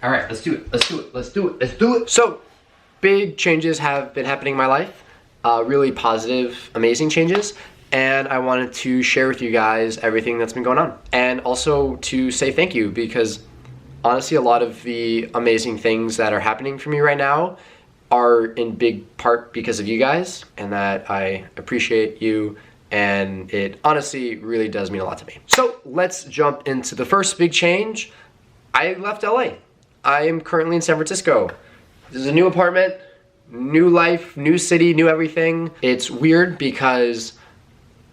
All right, let's do it. Let's do it. Let's do it. Let's do it. So, big changes have been happening in my life. Really positive, amazing changes. And I wanted to share with you guys everything that's been going on. And also to say thank you, because honestly, a lot of the amazing things that are happening for me right now are in big part because of you guys, and that I appreciate you, and it honestly really does mean a lot to me. So let's jump into the first big change. I left LA. I am currently in San Francisco. This is a new apartment, new life, new city, new everything. It's weird because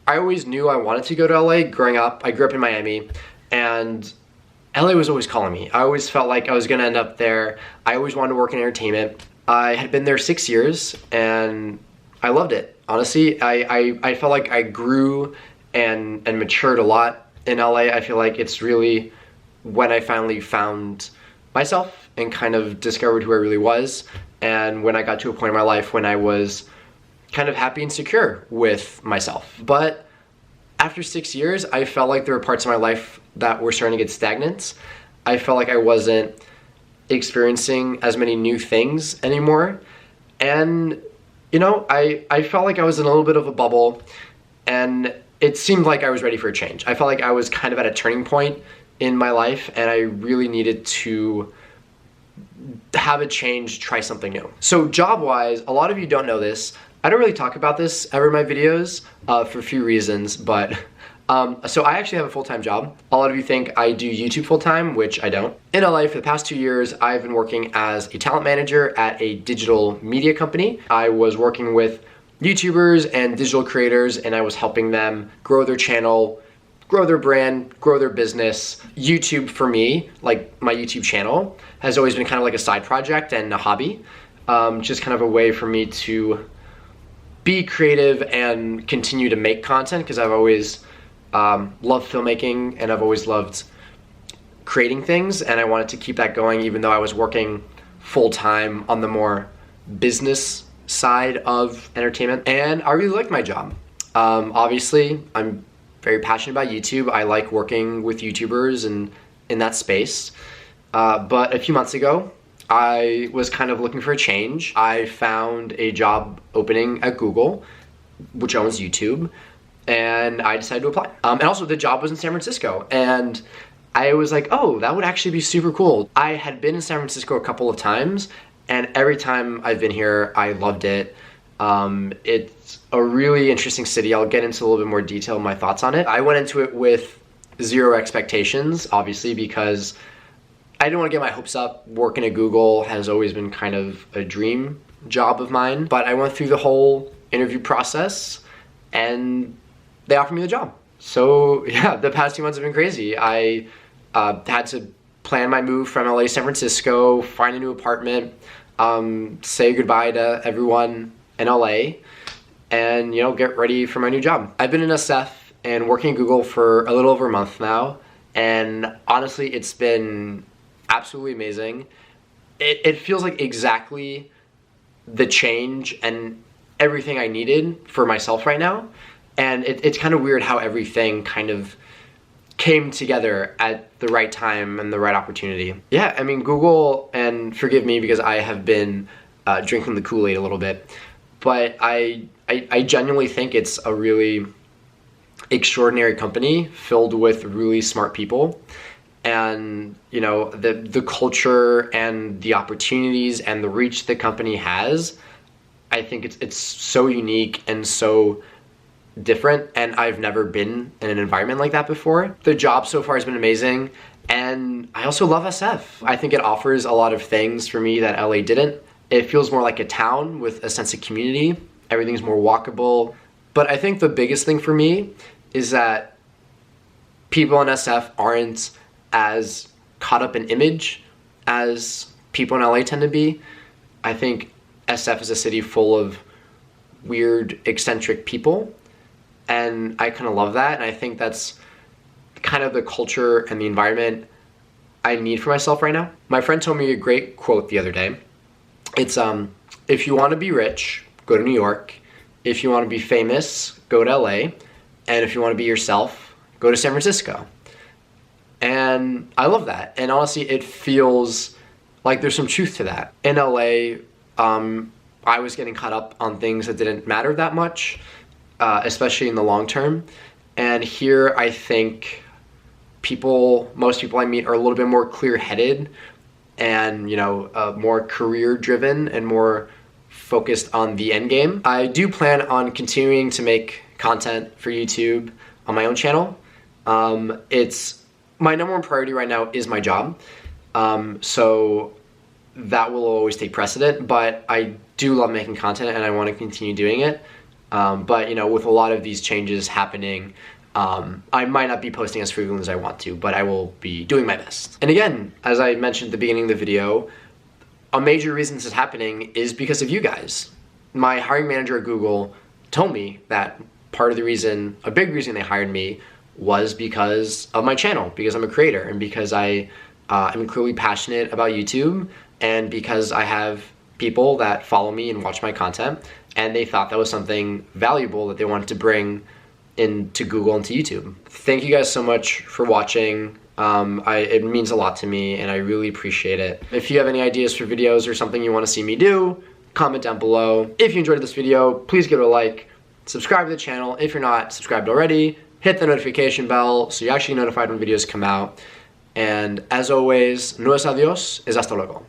I always knew I wanted to go to LA growing up. I grew up in Miami, and LA was always calling me. I always felt like I was gonna end up there. I always wanted to work in entertainment. I had been there 6 years and I loved it. Honestly, I felt like I grew and matured a lot in LA. I feel like it's really when I finally found myself and kind of discovered who I really was, and when I got to a point in my life when I was kind of happy and secure with myself. But after 6 years, I felt like there were parts of my life that were starting to get stagnant. I felt like I wasn't experiencing as many new things anymore. And, you know, I felt like I was in a little bit of a bubble, and it seemed like I was ready for a change. I felt like I was kind of at a turning point in my life, and I really needed to have a change, try something new. So job-wise, a lot of you don't know this. I don't really talk about this ever in my videos for a few reasons, but so I actually have a full-time job. A lot of you think I do YouTube full-time, which I don't. In LA for the past 2 years, I've been working as a talent manager at a digital media company. I was working with YouTubers and digital creators, and I was helping them grow their channel, grow their brand, grow their business. YouTube for me, like my YouTube channel, has always been kind of like a side project and a hobby. Just kind of a way for me to be creative and continue to make content, because I've always loved filmmaking and I've always loved creating things, and I wanted to keep that going even though I was working full-time on the more business side of entertainment. And I really liked my job. Obviously, I'm very passionate about YouTube. I like working with YouTubers and in that space. But a few months ago, I was kind of looking for a change. I found a job opening at Google, which owns YouTube, and I decided to apply. And also the job was in San Francisco, and I was like, oh, that would actually be super cool. I had been in San Francisco a couple of times, and every time I've been here, I loved it. It's a really interesting city. I'll get into a little bit more detail, my thoughts on it. I went into it with zero expectations, obviously, because I didn't want to get my hopes up. Working at Google has always been kind of a dream job of mine, but I went through the whole interview process and they offered me the job. So yeah, the past 2 months have been crazy. I had to plan my move from LA to San Francisco, find a new apartment, say goodbye to everyone in LA, and, you know, get ready for my new job. I've been in SF and working at Google for a little over a month now, and honestly, it's been absolutely amazing. It feels like exactly the change and everything I needed for myself right now. And it's kind of weird how everything kind of came together at the right time and the right opportunity. Yeah, I mean, Google, and forgive me because I have been drinking the Kool-Aid a little bit, but I genuinely think it's a really extraordinary company filled with really smart people. And, you know, the culture and the opportunities and the reach the company has, I think it's so unique and so different, and I've never been in an environment like that before. The job so far has been amazing, and I also love SF. I think it offers a lot of things for me that LA didn't. It feels more like a town with a sense of community. Everything's more walkable. But I think the biggest thing for me is that people in SF aren't as caught up in image as people in LA tend to be. I think SF is a city full of weird, eccentric people, and I kind of love that, and I think that's kind of the culture and the environment I need for myself right now. My friend told me a great quote the other day. It's, if you want to be rich, go to New York. If you want to be famous, go to LA. And if you want to be yourself, go to San Francisco. And I love that. And honestly, it feels like there's some truth to that. In LA, I was getting caught up on things that didn't matter that much, especially in the long term. And here I think most people I meet are a little bit more clear-headed and, more career-driven and more focused on the end game. I do plan on continuing to make content for YouTube on my own channel. It's my number one priority right now is my job. So that will always take precedent, but I do love making content and I want to continue doing it. But with a lot of these changes happening, I might not be posting as frequently as I want to, but I will be doing my best. And again, as I mentioned at the beginning of the video, a major reason this is happening is because of you guys. My hiring manager at Google told me that a big reason they hired me was because of my channel, because I'm a creator, and because I am clearly passionate about YouTube, and because I have people that follow me and watch my content, and they thought that was something valuable that they wanted to bring into Google and to YouTube. Thank you guys so much for watching. It means a lot to me and I really appreciate it. If you have any ideas for videos or something you want to see me do, comment down below. If you enjoyed this video, please give it a like, subscribe to the channel if you're not subscribed already, hit the notification bell so you're actually notified when videos come out. And as always, no es adios, es hasta luego.